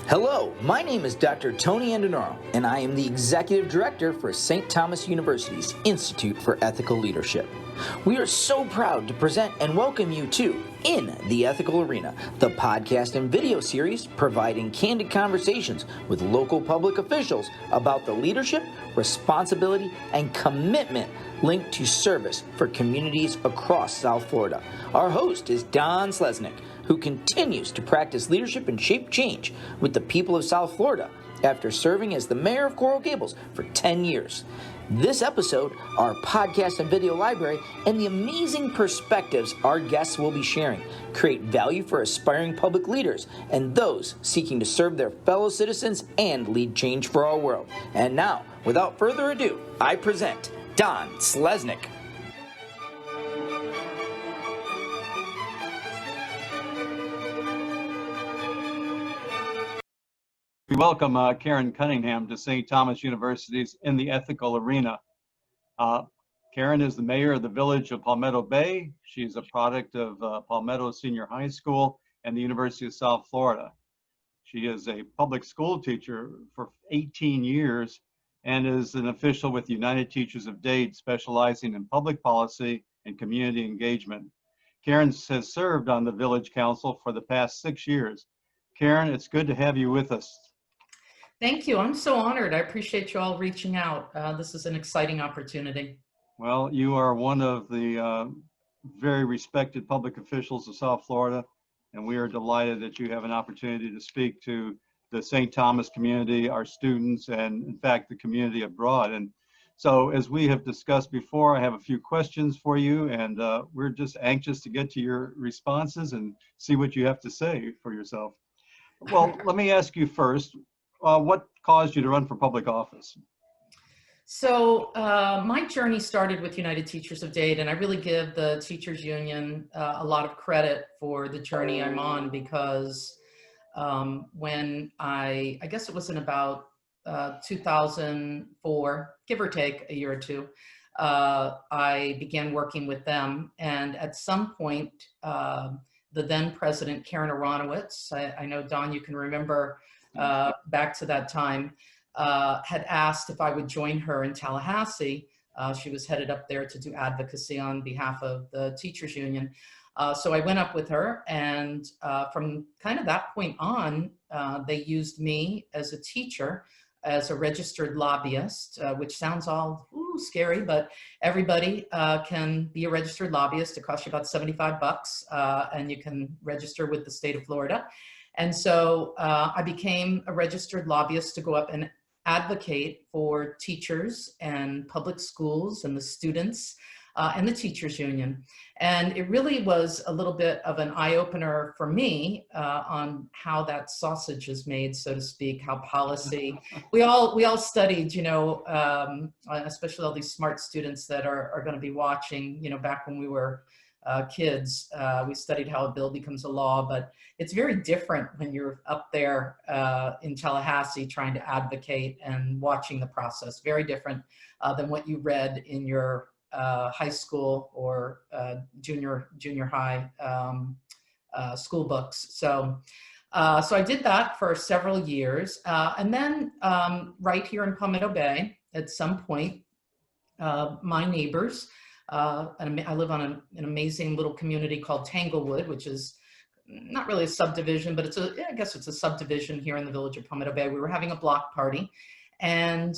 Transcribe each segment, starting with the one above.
Hello, my name is Dr. Tony Andinoro, and I am the Executive Director for St. Thomas University's Institute for Ethical Leadership. We are so proud to present and welcome you to In the Ethical Arena, the podcast and video series providing candid conversations with local public officials about the leadership, responsibility, and commitment linked to service for communities across South Florida. Our host is Don Slesnick, who continues to practice leadership and shape change with the people of South Florida after serving as the mayor of Coral Gables for 10 years. This episode, our podcast and video library, and the amazing perspectives our guests will be sharing create value for aspiring public leaders and those seeking to serve their fellow citizens and lead change for our world. And now, without further ado, I present Don Slesnick. We welcome Karyn Cunningham to St. Thomas University's In the Ethical Arena. Karyn is the mayor of the village of Palmetto Bay. She's a product of Palmetto Senior High School and the University of South Florida. She is a public school teacher for 18 years and is an official with the United Teachers of Dade, specializing in public policy and community engagement. Karyn has served on the village council for the past 6 years. Karyn, it's good to have you with us. Thank you. I'm so honored. I appreciate you all reaching out. This is an exciting opportunity. Well, you are one of the very respected public officials of South Florida, and we are delighted that you have an opportunity to speak to the St. Thomas community, our students, and in fact, the community abroad. And so as we have discussed before, I have a few questions for you, and we're just anxious to get to your responses and see what you have to say for yourself. Well, let me ask you first, what caused you to run for public office? So my journey started with United Teachers of Dade, and I really give the Teachers Union a lot of credit for the journey I'm on, because when I guess it was in about 2004, give or take a year or two, I began working with them. And at some point, the then president, Karyn Aronowitz, I know, Don, you can remember back to that time, had asked if I would join her in Tallahassee. She was headed up there to do advocacy on behalf of the Teachers Union. So I went up with her, and from kind of that point on, they used me as a teacher, as a registered lobbyist, which sounds all scary, but everybody can be a registered lobbyist. It costs you about $75, and you can register with the state of Florida. And so I became a registered lobbyist to go up and advocate for teachers and public schools and the students and the Teachers Union. And it really was a little bit of an eye-opener for me on how that sausage is made, so to speak, how policy, we all studied, you know, especially all these smart students that are going to be watching, you know, back when we were kids, we studied how a bill becomes a law, but it's very different when you're up there in Tallahassee trying to advocate and watching the process. Very different than what you read in your high school or junior high school books. So I did that for several years, and then right here in Palmetto Bay, at some point, my neighbors. And I live on an amazing little community called Tanglewood, which is not really a subdivision, but I guess it's a subdivision here in the village of Palmetto Bay. We were having a block party, and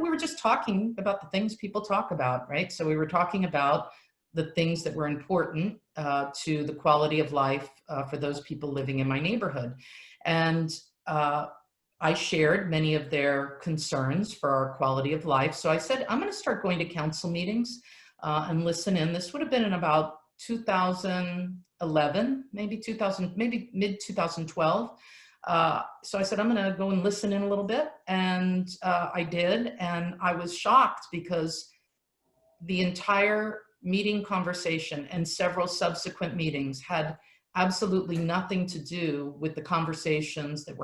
we were just talking about the things people talk about, right? So we were talking about the things that were important to the quality of life for those people living in my neighborhood. And I shared many of their concerns for our quality of life. So I said, I'm going to start going to council meetings and listen in. This would have been in about 2011, maybe mid 2012. So I said, I'm going to go and listen in a little bit. And I did. And I was shocked because the entire meeting conversation and several subsequent meetings had absolutely nothing to do with the conversations that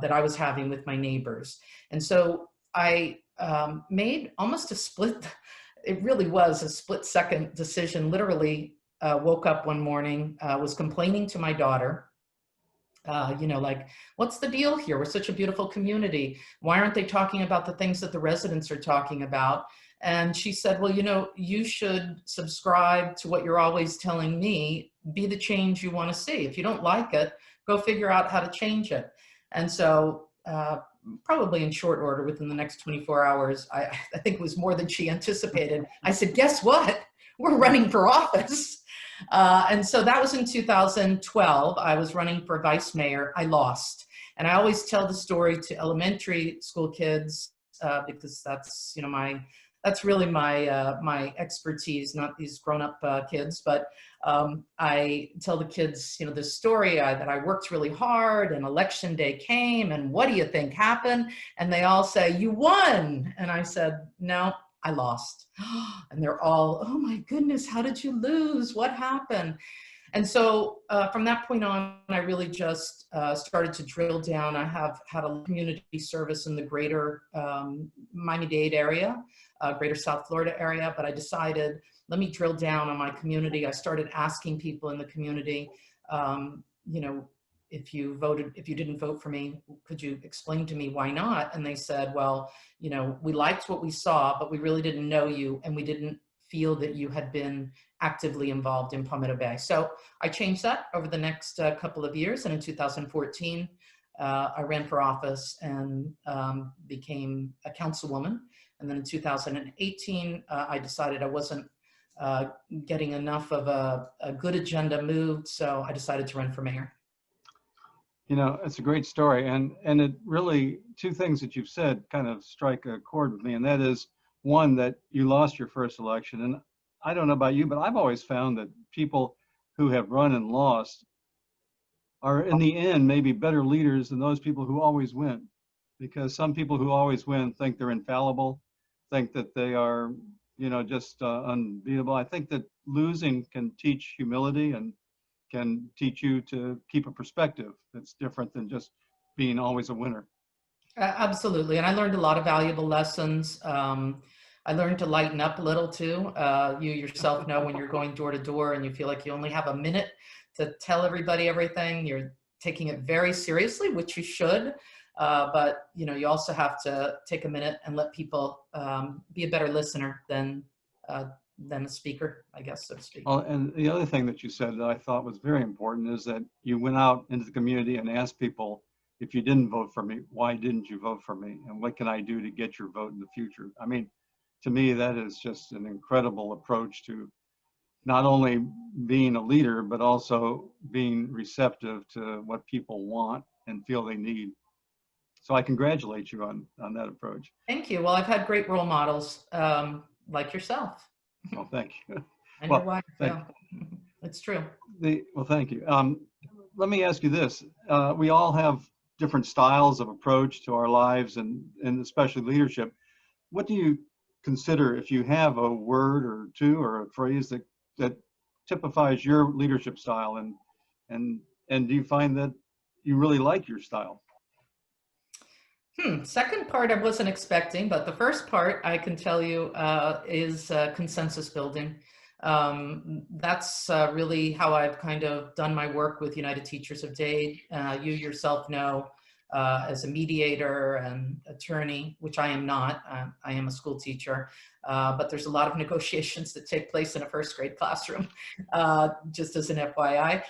that I was having with my neighbors. And so I made almost it really was a split-second decision. Literally woke up one morning, was complaining to my daughter Like, what's the deal here? We're such a beautiful community. Why aren't they talking about the things that the residents are talking about? And she said, well, you should subscribe to what you're always telling me, be the change you want to see. If you don't like it, go figure out how to change it. And so probably in short order, within the next 24 hours, I think it was more than she anticipated. I said, guess what? We're running for office. And so that was in 2012. I was running for vice mayor. I lost. And I always tell the story to elementary school kids because that's, that's really my expertise, not these grown-up kids. But I tell the kids, this story that I worked really hard and election day came and what do you think happened? And they all say, you won. And I said, no, I lost. And they're all, oh my goodness, how did you lose? What happened? And so from that point on, I really just started to drill down. I have had a community service in the greater Miami-Dade area, greater South Florida area, but I decided, let me drill down on my community. I started asking people in the community, if you didn't vote for me, could you explain to me why not? And they said, well, we liked what we saw, but we really didn't know you, and we didn't feel that you had been actively involved in Palmetto Bay. So I changed that over the next couple of years. And in 2014, I ran for office and became a councilwoman. And then in 2018, I decided I wasn't getting enough of a good agenda moved. So I decided to run for mayor. It's a great story. And it really, two things that you've said kind of strike a chord with me. And that is, one, that you lost your first election. And I don't know about you, but I've always found that people who have run and lost are in the end maybe better leaders than those people who always win. Because some people who always win think they're infallible, think that they are, just unbeatable. I think that losing can teach humility and can teach you to keep a perspective that's different than just being always a winner. Absolutely. And I learned a lot of valuable lessons. I learned to lighten up a little too. You yourself know when you're going door to door and you feel like you only have a minute to tell everybody everything, you're taking it very seriously, which you should. But you also have to take a minute and let people be a better listener than a speaker, I guess, so to speak. Well, and the other thing that you said that I thought was very important is that you went out into the community and asked people, if you didn't vote for me, why didn't you vote for me? And what can I do to get your vote in the future? I mean, to me, that is just an incredible approach to not only being a leader, but also being receptive to what people want and feel they need. So I congratulate you on that approach. Thank you. Well, I've had great role models like yourself. Well, thank you. And your wife, yeah. It's true. Well, thank you. Let me ask you this. We all have different styles of approach to our lives and especially leadership. What do you consider, if you have a word or two or a phrase that typifies your leadership style, and do you find that you really like your style? Second part I wasn't expecting, but the first part I can tell you is consensus building. That's really how I've kind of done my work with United Teachers of Dade. You yourself know, as a mediator and attorney, which I am not, I am a school teacher, but there's a lot of negotiations that take place in a first grade classroom, just as an FYI,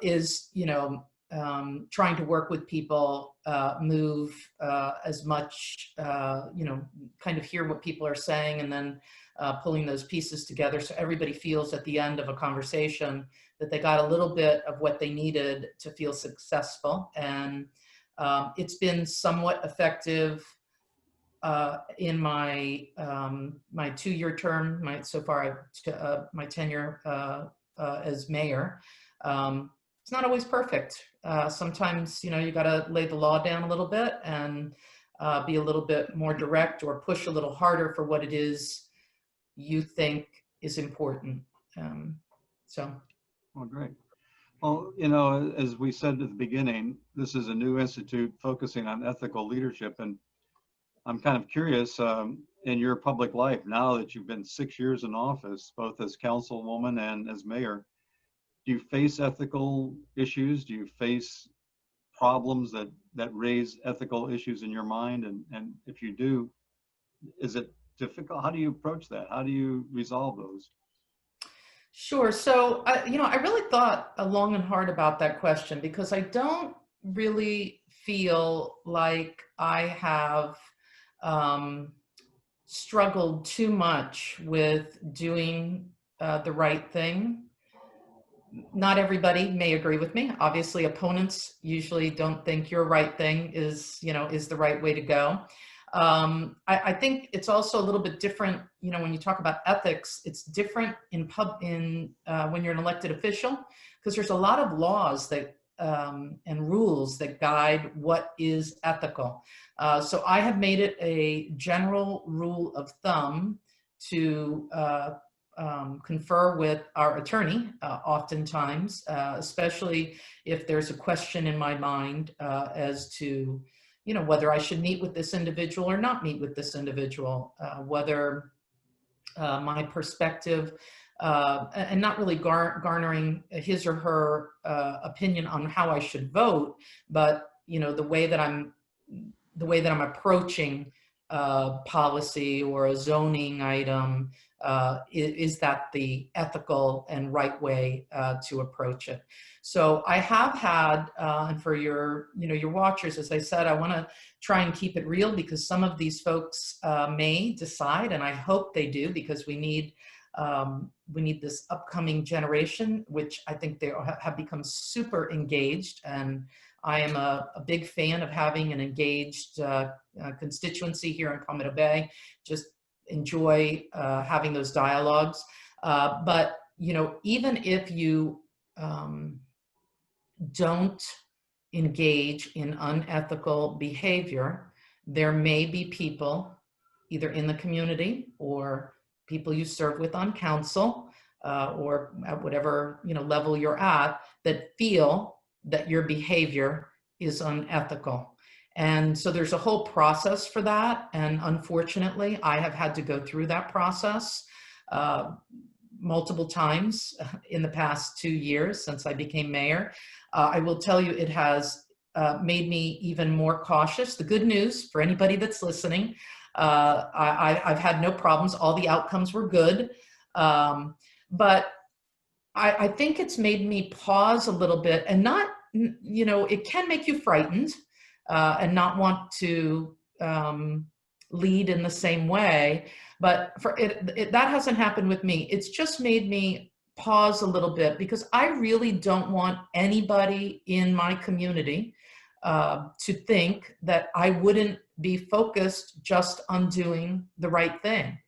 is, trying to work with people, move as much, kind of hear what people are saying, and then pulling those pieces together so everybody feels at the end of a conversation that they got a little bit of what they needed to feel successful. And it's been somewhat effective in my my 2-year term, my tenure as mayor. It's not always perfect. Sometimes, you got to lay the law down a little bit and be a little bit more direct or push a little harder for what it is you think is important. Well, great. Well, as we said at the beginning, this is a new institute focusing on ethical leadership. And I'm kind of curious, in your public life, now that you've been 6 years in office, both as councilwoman and as mayor, do you face ethical issues? Do you face problems that raise ethical issues in your mind? And if you do, is it difficult? How do you approach that? How do you resolve those? Sure. So, I really thought long and hard about that question because I don't really feel like I have struggled too much with doing the right thing. Not everybody may agree with me. Obviously, opponents usually don't think your right thing is the right way to go. I think it's also a little bit different. When you talk about ethics, it's different when you're an elected official, because there's a lot of laws that and rules that guide what is ethical. So I have made it a general rule of thumb to confer with our attorney, oftentimes, especially if there's a question in my mind as to, whether I should meet with this individual or not meet with this individual, whether my perspective and not really garnering his or her opinion on how I should vote, but the way that I'm approaching policy or a zoning item, is that the ethical and right way to approach it. So I have had, and for your watchers, as I said, I want to try and keep it real because some of these folks may decide, and I hope they do, because we need this upcoming generation, which I think they have become super engaged, and I am a big fan of having an engaged constituency here in Palmetto Bay. Just enjoy having those dialogues. But, even if you don't engage in unethical behavior, there may be people either in the community or people you serve with on council or at whatever level you're at that feel that your behavior is unethical. And so there's a whole process for that. And unfortunately, I have had to go through that process multiple times in the past 2 years since I became mayor. I will tell you, it has made me even more cautious. The good news for anybody that's listening, I've had no problems. All the outcomes were good. But I think it's made me pause a little bit and not, it can make you frightened and not want to lead in the same way. But that hasn't happened with me. It's just made me pause a little bit because I really don't want anybody in my community to think that I wouldn't be focused just on doing the right thing.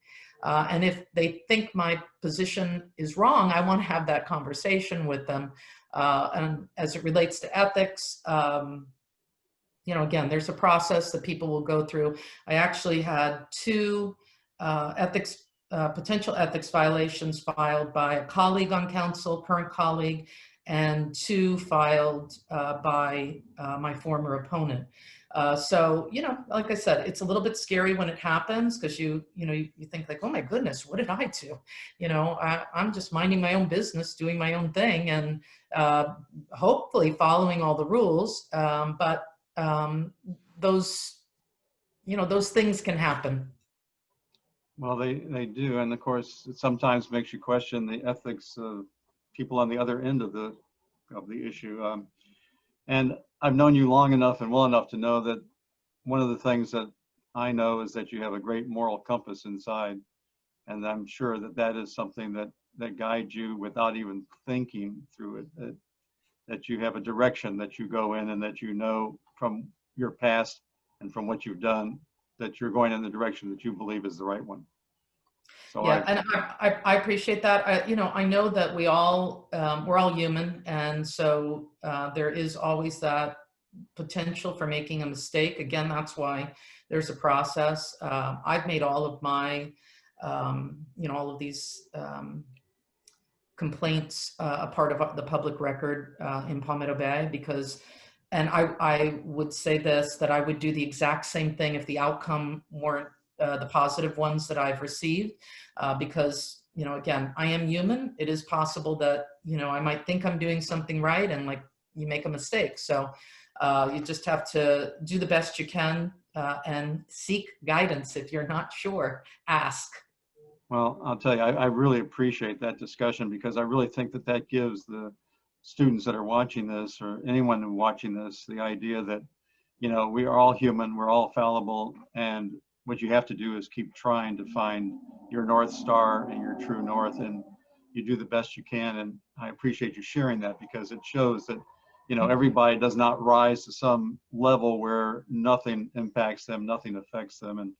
And if they think my position is wrong, I want to have that conversation with them. And as it relates to ethics, again, there's a process that people will go through. I actually had 2 potential ethics violations filed by a colleague on council, current colleague, and 2 filed by my former opponent. So, like I said, it's a little bit scary when it happens because you think like, oh my goodness, what did I do? I'm just minding my own business, doing my own thing, and hopefully following all the rules. But those things can happen. Well, they do. And of course, it sometimes makes you question the ethics of people on the other end of the issue. And I've known you long enough and well enough to know that one of the things that I know is that you have a great moral compass inside. And I'm sure that is something that guides you without even thinking through it, that you have a direction that you go in and that from your past and from what you've done, that you're going in the direction that you believe is the right one. So yeah, and I appreciate that. I know that we're all human, and so there is always that potential for making a mistake. Again, that's why there's a process. I've made all of my, all of these complaints a part of the public record in Palmetto Bay because. And I would say this, that I would do the exact same thing if the outcome weren't the positive ones that I've received, because, again, I am human. It is possible that, I might think I'm doing something right and like you make a mistake. So You just have to do the best you can and seek guidance. If you're not sure, ask. Well, I'll tell you, I really appreciate that discussion, because I really think that that gives the students that are watching this, or anyone watching this, the idea that, you know, we are all human, we're all fallible, and what you have to do is keep trying to find your North Star and your true north, and you do the best you can. And I appreciate you sharing that, because it shows that, you know, everybody does not rise to some level where nothing impacts them, nothing affects them. And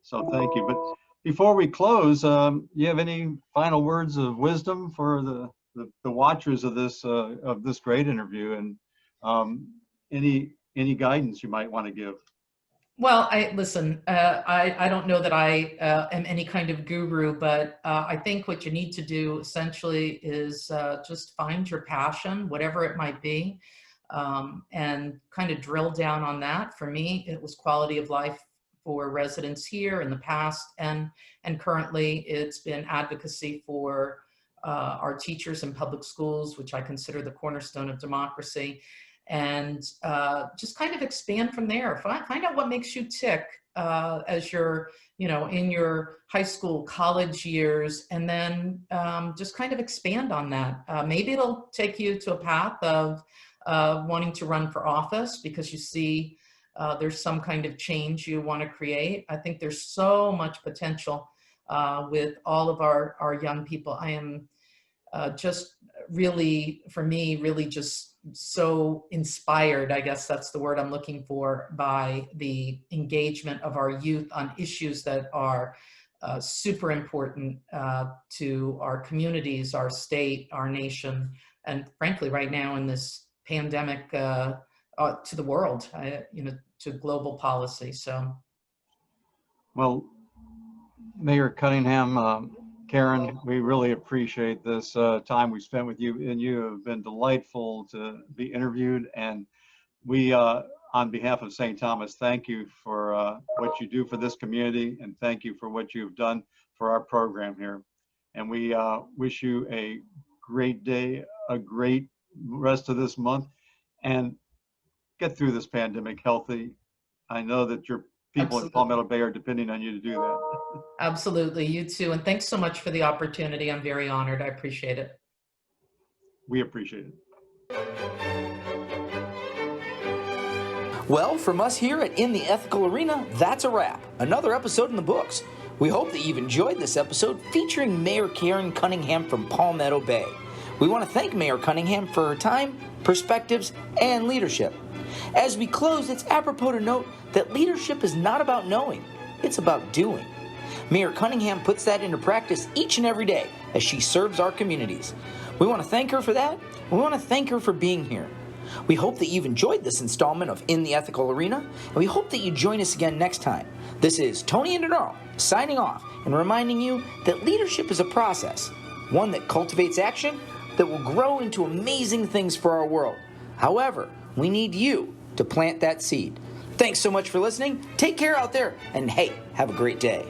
so thank you. But before we close, you have any final words of wisdom for the watchers of this great interview, and any guidance you might want to give? Well, I don't know that I am any kind of guru, but I think what you need to do essentially is just find your passion, whatever it might be, and kind of drill down on that. For me, it was quality of life for residents here in the past, and currently it's been advocacy for our teachers in public schools, which I consider the cornerstone of democracy. And just kind of expand from there. Find out what makes you tick as you're, you know, in your high school, college years, and then just kind of expand on that. Maybe it'll take you to a path of wanting to run for office because you see there's some kind of change you want to create. I think there's so much potential with all of our young people. I am just really, for me, really just so inspired, I guess that's the word I'm looking for, by the engagement of our youth on issues that are super important to our communities, our state, our nation, and frankly, right now in this pandemic, to the world, you know, to global policy. So, Well, Mayor Cunningham, Karyn, we really appreciate this time we spent with you, and you have been delightful to be interviewed. And we, on behalf of St. Thomas, thank you for what you do for this community, and thank you for what you've done for our program here. And we wish you a great day, a great rest of this month, and get through this pandemic healthy. I know that your people in Palmetto Bay are depending on you to do that. Absolutely, you too. And thanks so much for the opportunity. I'm very honored. I appreciate it. We appreciate it. Well, from us here at In the Ethical Arena, that's a wrap. Another episode in the books. We hope that you've enjoyed this episode featuring Mayor Karyn Cunningham from Palmetto Bay. We want to thank Mayor Cunningham for her time, perspectives, and leadership. As we close, it's apropos to note that leadership is not about knowing, it's about doing. Mayor Cunningham puts that into practice each and every day as she serves our communities. We want to thank her for that, and we want to thank her for being here. We hope that you've enjoyed this installment of In the Ethical Arena, and we hope that you join us again next time. This is Tony and Denaro signing off and reminding you that leadership is a process, one that cultivates action that will grow into amazing things for our world. However, we need you to plant that seed. Thanks so much for listening. Take care out there, and hey, have a great day.